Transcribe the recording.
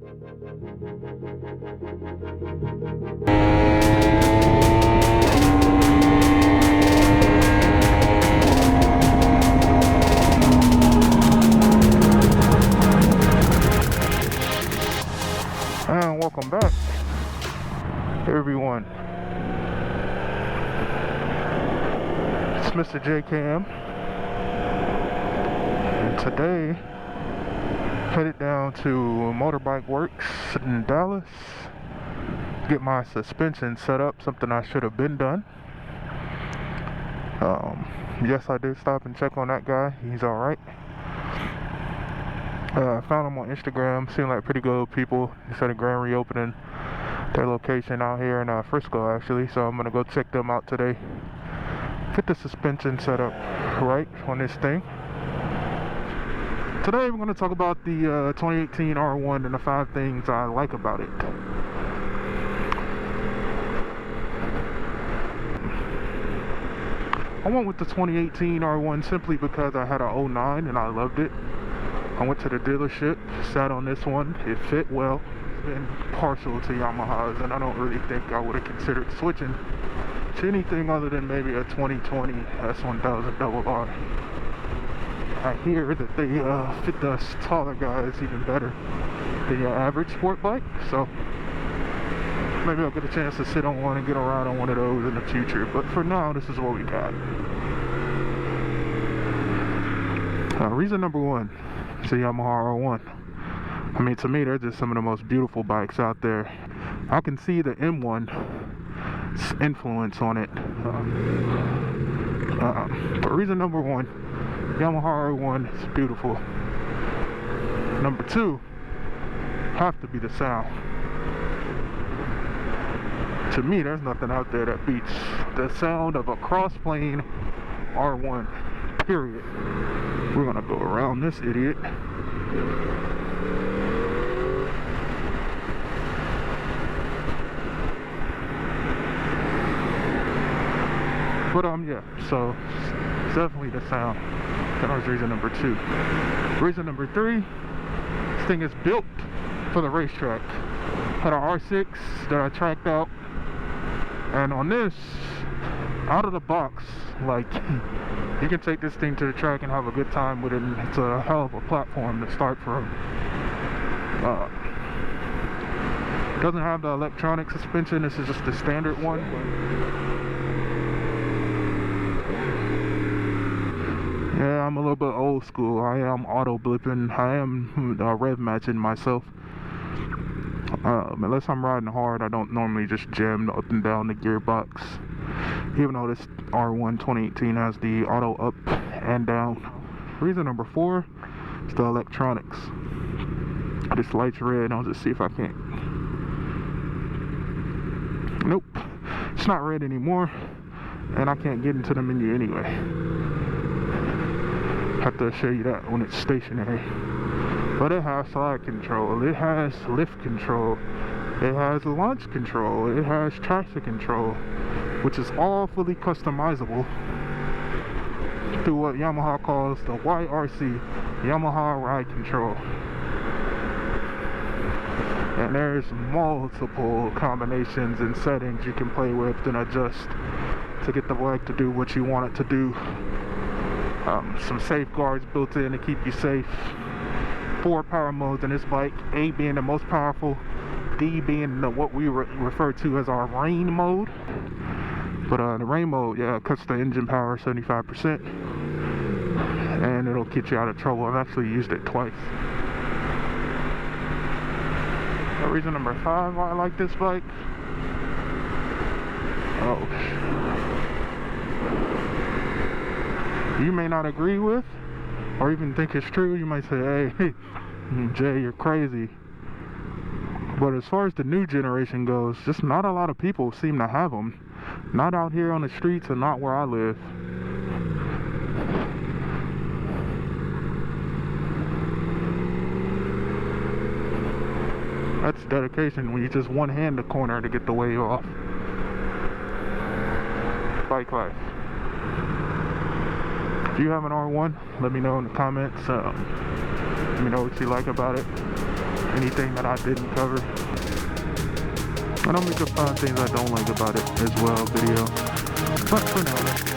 And welcome back, everyone. It's Mr. JKM, and today headed down to Motorbike Works in Dallas, get my suspension set up, something I should have been done. Yes, I did stop and check on that guy. He's alright. Found him on Instagram. Seemed like pretty good people. He said a grand reopening their location out here in Frisco, actually. So I'm gonna go check them out today. Get the suspension set up right on this thing. Today we're gonna talk about the 2018 R1 and the 5 things I like about it. I went with the 2018 R1 simply because I had a 09 and I loved it. I went to the dealership, sat on this one, it fit well. Been partial to Yamahas, and I don't really think I would have considered switching to anything other than maybe a 2020 S1000 Double R. I hear that they fit the taller guys even better than your average sport bike, so maybe I'll get a chance to sit on one and get a ride on one of those in the future. But for now, this is what we got. Reason number one. It's a Yamaha R1. I mean, to me, they're just some of the most beautiful bikes out there. I can see the M1's influence on it. But reason number one, Yamaha R1 is beautiful. Number two, have to be the sound. To me, there's nothing out there that beats the sound of a cross-plane R1, period. We're gonna go around this idiot. But yeah, so it's definitely the sound. That was reason number two. Reason number three, this thing is built for the racetrack. Had an R6 that I tracked out, and on this, out of the box, like, you can take this thing to the track and have a good time with it, and it's a hell of a platform to start from. Doesn't have the electronic suspension, this is just the standard one. Yeah, I'm a little bit old school. I am auto blipping, I am rev matching myself. Unless I'm riding hard, I don't normally just jam up and down the gearbox. Even though this R1 2018 has the auto up and down. Reason number four is the electronics. This light's red. I'll just see if I can't. Nope, it's not red anymore, and I can't get into the menu anyway. Have to show you that when it's stationary. But it has slide control, it has lift control, it has launch control, it has traction control, which is all fully customizable through what Yamaha calls the YRC, Yamaha Ride Control. And there's multiple combinations and settings you can play with and adjust to get the bike to do what you want it to do. Some safeguards built in to keep you safe. 4 power modes in this bike, A being the most powerful, D being what we refer to as our rain mode. But the rain mode, yeah, cuts the engine power 75%, and it'll get you out of trouble. I've actually used it twice. Reason number 5 why I like this bike. You may not agree with, or even think it's true. You might say, hey, Jay, you're crazy. But as far as the new generation goes, just not a lot of people seem to have them. Not out here on the streets and not where I live. That's dedication when you just one hand the corner to get the wave off. Bike life. If you have an R1, let me know in the comments. Let me know what you like about it. anything that I didn't cover. And I'll make a fun things I don't like about it as well video. But for now,